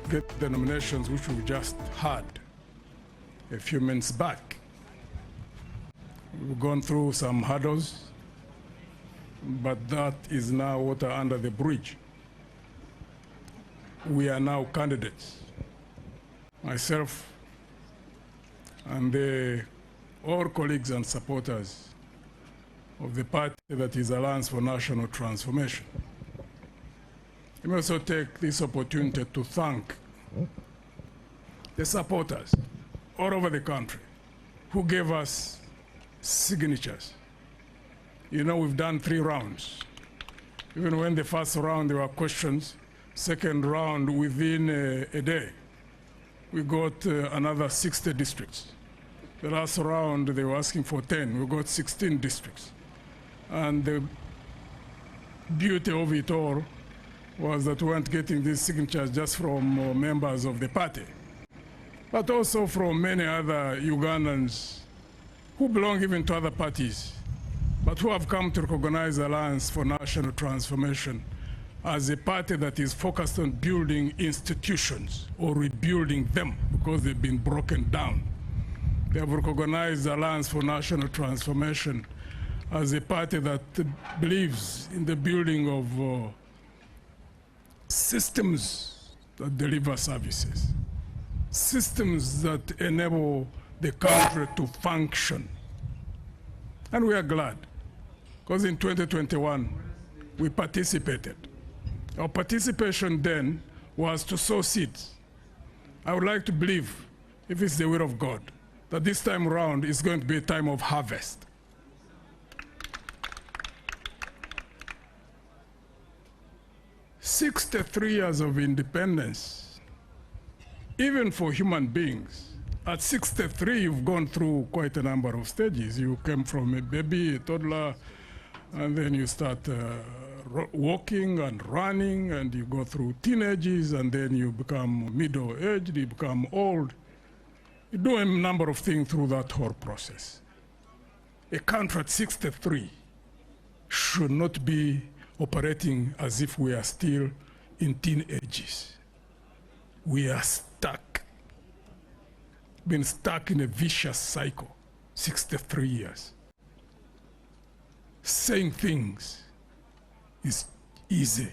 get the nominations which we just had a few minutes back. We've gone through some hurdles, but that is now water under the bridge. We are now candidates. Myself and all colleagues and supporters of the party that is Alliance for National Transformation. Let me also take this opportunity to thank the supporters all over the country who gave us signatures. You know, we've done 3 rounds. Even when the first round there were questions, second round within a day, we got another 60 districts. The last round they were asking for 10, we got 16 districts. And the beauty of it all was that we weren't getting these signatures just from members of the party, but also from many other Ugandans who belong even to other parties, but who have come to recognize the Alliance for National Transformation as a party that is focused on building institutions or rebuilding them because they've been broken down. They have recognized the Alliance for National Transformation as a party that believes in the building of systems that deliver services, systems that enable the country to function. And we are glad, because in 2021, we participated. Our participation then was to sow seeds. I would like to believe, if it's the will of God, that this time around is going to be a time of harvest. "63 years of independence, even for human beings. At 63, you've gone through quite a number of stages. You came from a baby, a toddler, and then you start walking and running, and you go through teenagers, and then you become middle-aged, you become old. You do a number of things through that whole process. A country at 63 should not be operating as if we are still in teenagers. We are stuck, been stuck in a vicious cycle, 63 years. Saying things is easy.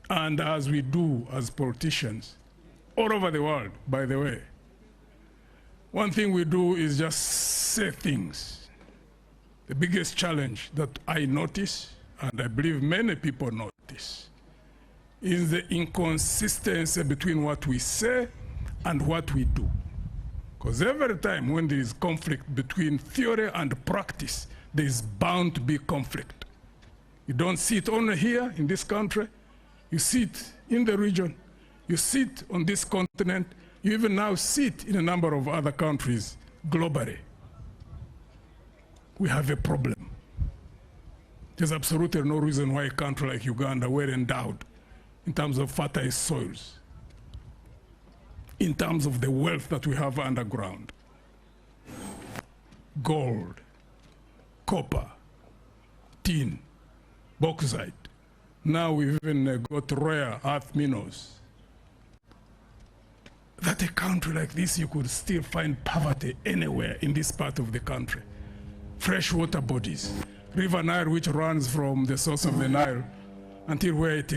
And as we do as politicians, all over the world, by the way, one thing we do is just say things. The biggest challenge that I notice, and I believe many people notice, is the inconsistency between what we say and what we do. Because every time when there is conflict between theory and practice, there is bound to be conflict. You don't see it only here in this country, you see it in the region, you see it on this continent, you even now see it in a number of other countries globally. We have a problem. There's absolutely no reason why a country like Uganda were endowed in terms of fertile soils, in terms of the wealth that we have underground. Gold, copper, tin, bauxite. Now we've even got rare earth minerals. That a country like this, you could still find poverty anywhere in this part of the country. Freshwater bodies, River Nile, which runs from the source of the Nile until where it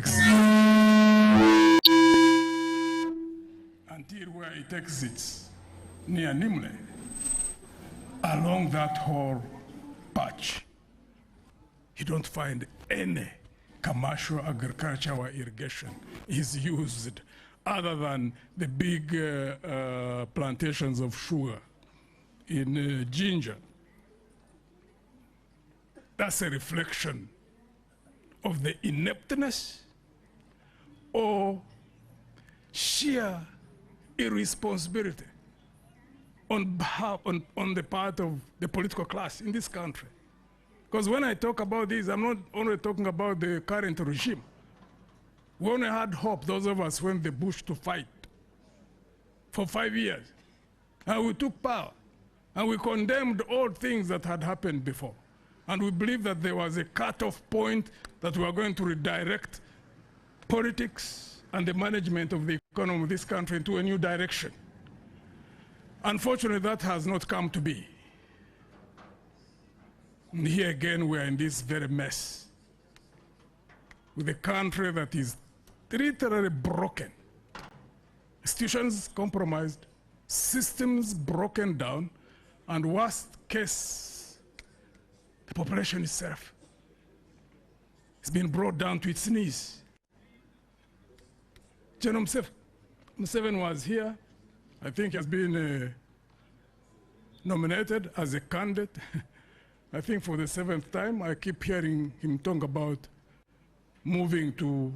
exits near Nimle, along that whole patch. You don't find any commercial agriculture or irrigation is used other than the big plantations of sugar in ginger. That's a reflection of the ineptness or sheer irresponsibility on the part of the political class in this country. Because when I talk about this, I'm not only talking about the current regime. We only had hope, those of us went the bush to fight for 5 years. And we took power. And we condemned all things that had happened before. And we believed that there was a cutoff point that we were going to redirect politics and the management of the economy of this country into a new direction. Unfortunately, that has not come to be. And here again, we are in this very mess, with a country that is literally broken, institutions compromised, systems broken down, and worst case, the population itself has been brought down to its knees. General Museveni was here. I think he has been nominated as a candidate. I think for the 7th time. I keep hearing him talk about moving to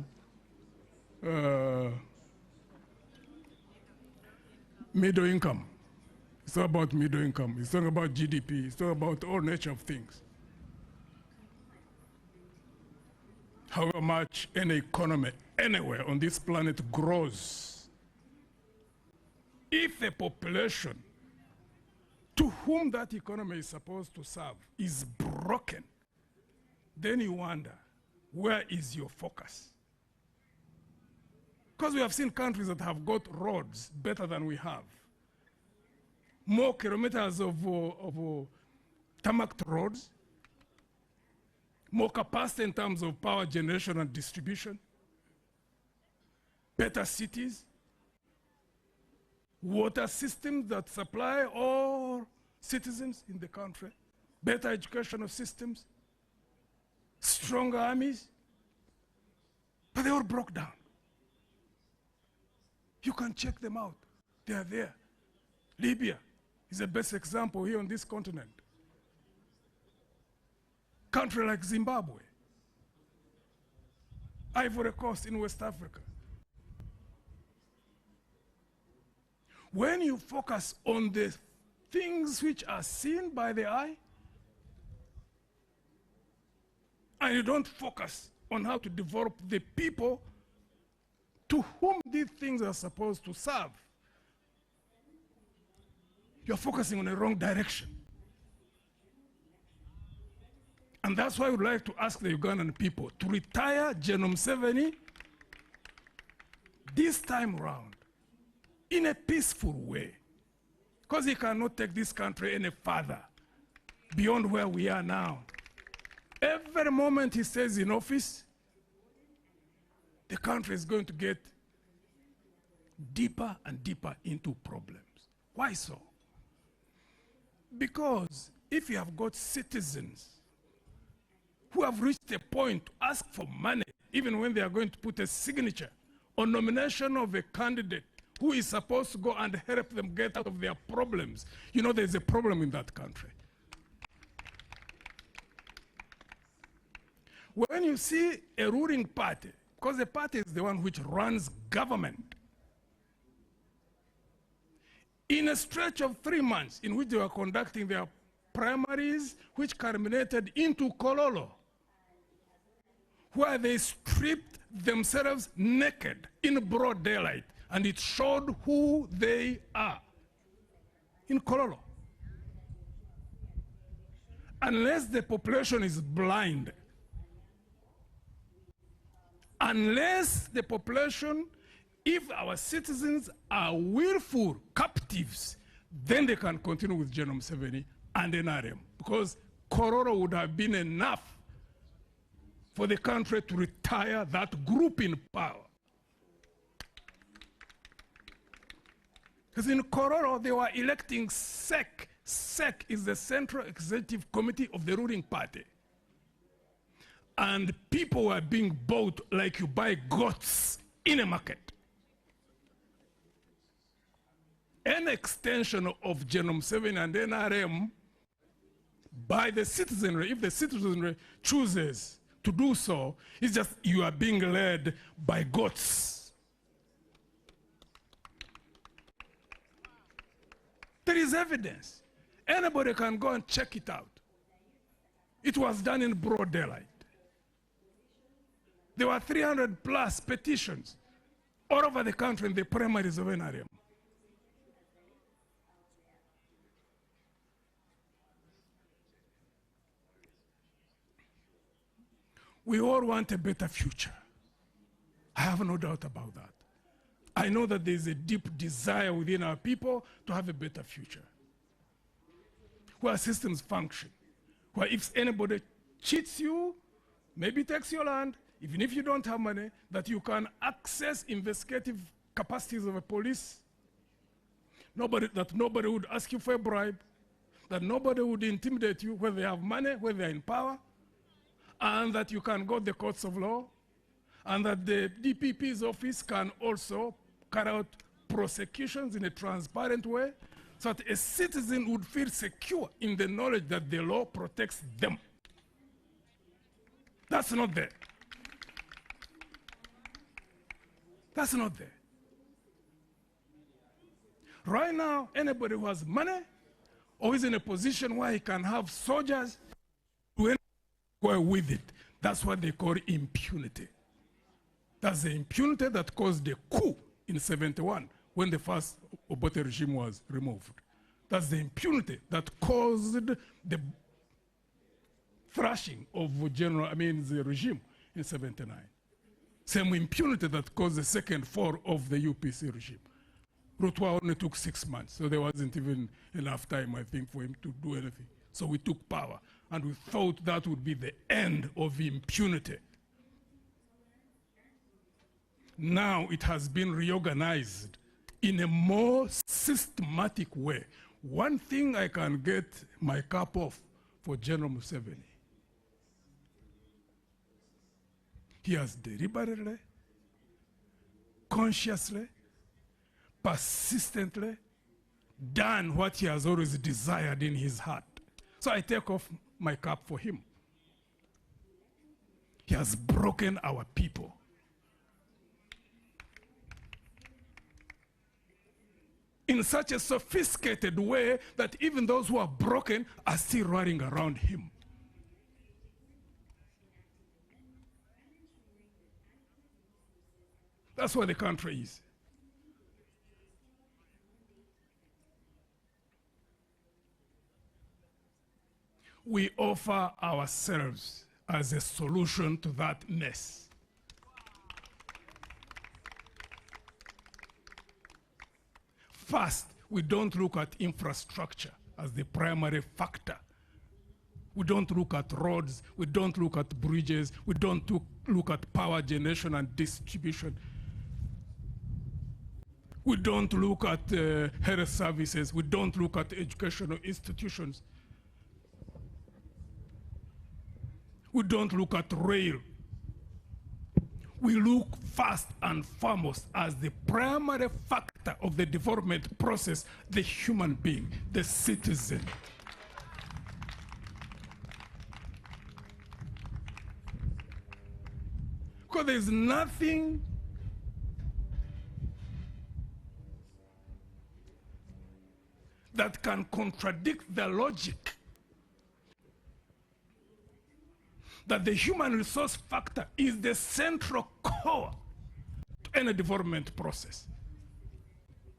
middle income. It's not about middle income. It's not about GDP. It's not about all nature of things. However much any economy anywhere on this planet grows, if the population to whom that economy is supposed to serve is broken, then you wonder, where is your focus? Because we have seen countries that have got roads better than we have. More kilometers of tarmac roads, more capacity in terms of power generation and distribution, better cities, water systems that supply all citizens in the country, better educational systems, stronger armies, but they all broke down. You can check them out. They are there. Libya is the best example here on this continent. Country like Zimbabwe, Ivory Coast in West Africa. When you focus on the things which are seen by the eye, and you don't focus on how to develop the people to whom these things are supposed to serve, you're focusing on the wrong direction. And that's why I would like to ask the Ugandan people to retire General Museveni this time around in a peaceful way, because he cannot take this country any further beyond where we are now. Every moment he stays in office, the country is going to get deeper and deeper into problems. Why so? Because if you have got citizens who have reached a point to ask for money, even when they are going to put a signature on nomination of a candidate who is supposed to go and help them get out of their problems, you know there's a problem in that country. When you see a ruling party, because the party is the one which runs government, in a stretch of 3 months in which they were conducting their primaries, which culminated into Kololo, where they stripped themselves naked in broad daylight, and it showed who they are in Kololo. Unless the population is blind, unless the population, if our citizens are willful captives, then they can continue with General Museveni and NRM, because Kololo would have been enough for the country to retire that group in power. Because in Kololo, they were electing SEC. SEC is the Central Executive Committee of the ruling party. And people were being bought like you buy goats in a market. An extension of General Museveni and NRM by the citizenry, if the citizenry chooses to do so, it's just you are being led by goats. There is evidence. Anybody can go and check it out. It was done in broad daylight. There were 300 plus petitions all over the country in the primaries of NRM. We all want a better future. I have no doubt about that. I know that there is a deep desire within our people to have a better future, where systems function, where if anybody cheats you, maybe takes your land, even if you don't have money, that you can access investigative capacities of a police, that nobody would ask you for a bribe, that nobody would intimidate you, whether they have money, whether they're in power, and that you can go to the courts of law, and that the DPP's office can also carry out prosecutions in a transparent way, so that a citizen would feel secure in the knowledge that the law protects them. That's not there. That's not there. Right now, anybody who has money or is in a position where he can have soldiers do anything with it, that's what they call impunity. That's the impunity that caused the coup in '71 when the first Obote regime was removed. That's the impunity that caused the thrashing of the regime in '79. Same impunity that caused the second fall of the UPC regime. Rutwa only took 6 months, so there wasn't even enough time, I think, for him to do anything. So we took power, and we thought that would be the end of impunity. Now it has been reorganized in a more systematic way. One thing I can get my cap off for General Museveni. He has deliberately, consciously, persistently done what he has always desired in his heart. So I take off my cap for him. He has broken our people. In such a sophisticated way that even those who are broken are still running around him. That's what the country is. We offer ourselves as a solution to that mess. First, we don't look at infrastructure as the primary factor. We don't look at roads, we don't look at bridges, we don't look at power generation and distribution. We don't look at health services, we don't look at educational institutions. We don't look at rail. We look first and foremost as the primary factor of the development process, the human being, the citizen. Because there's nothing that can contradict the logic that the human resource factor is the central core to any development process.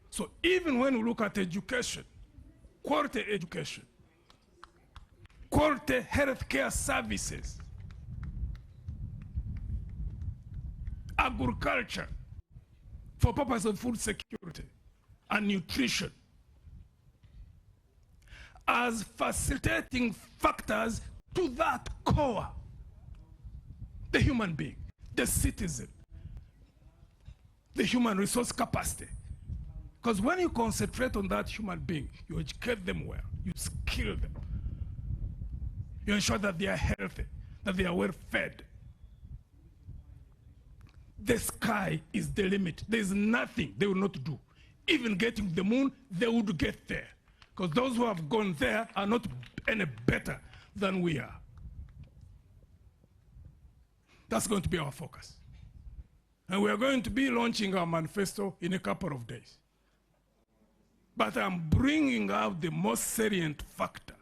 So even when we look at education, quality healthcare services, agriculture for purpose of food security and nutrition, as facilitating factors to that core, the human being, the citizen, the human resource capacity. Because when you concentrate on that human being, you educate them well, you skill them, you ensure that they are healthy, that they are well fed. The sky is the limit. There is nothing they will not do. Even getting to the moon, they would get there. Because those who have gone there are not any better than we are. That's going to be our focus. And we are going to be launching our manifesto in a couple of days. But I'm bringing out the most salient factor.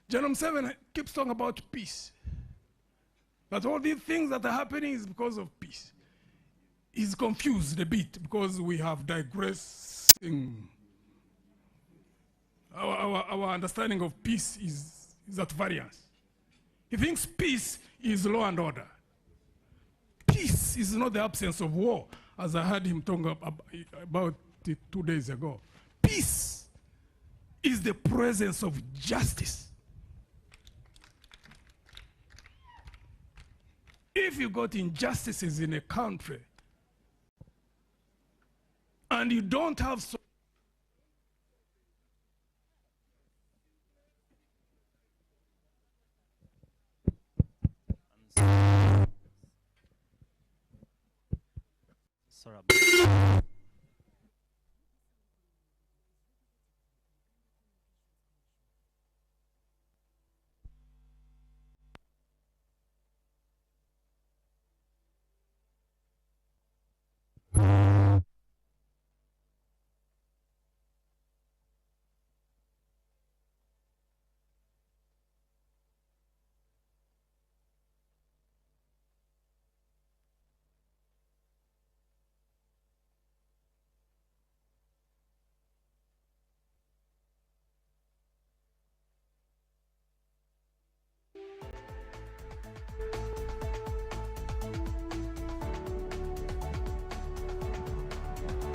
General Museveni keeps talking about peace. That all these things that are happening is because of peace. He's confused a bit because we have digressing our understanding of peace is at variance. He thinks peace is law and order. Peace is not the absence of war, as I heard him talking about it 2 days ago. Peace is the presence of justice. If you got injustices in a country and you don't have Sorry about